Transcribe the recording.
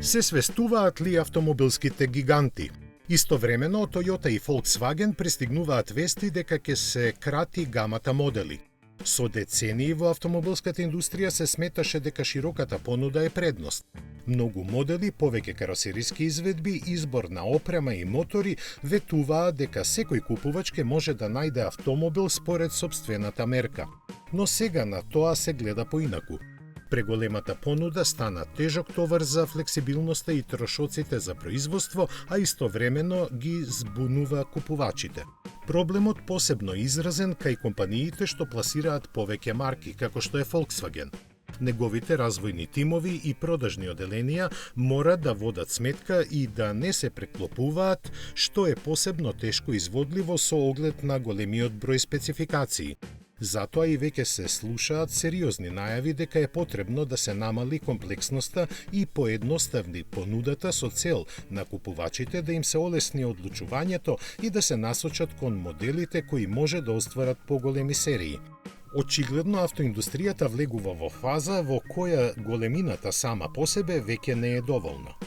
Се свестуваат ли автомобилските гиганти? Истовремено, Toyota и Volkswagen пристигнуваат вести дека ќе се крати гамата модели. Со децении во автомобилската индустрија се сметаше дека широката понуда е предност. Многу модели, повеќе каросериски изведби, избор на опрема и мотори ветуваат дека секој купувач ќе може да најде автомобил според сопствената мерка. Но сега на тоа се гледа поинаку. Преголемата понуда стана тежок товар за флексибилноста и трошоците за производство, а истовремено ги збунува купувачите. Проблемот посебно изразен кај компаниите што пласираат повеќе марки, како што е Volkswagen. Неговите развојни тимови и продажни оделенија мора да водат сметка и да не се преклопуваат, што е посебно тешко изводливо со оглед на големиот број спецификации. Затоа и веќе се слушаат сериозни најави дека е потребно да се намали комплексноста и поедноставни понудата со цел на купувачите да им се олесни одлучувањето и да се насочат кон моделите кои може да остварат поголеми серии. Очигледно автоиндустријата влегува во фаза во која големината сама по себе веќе не е доволна.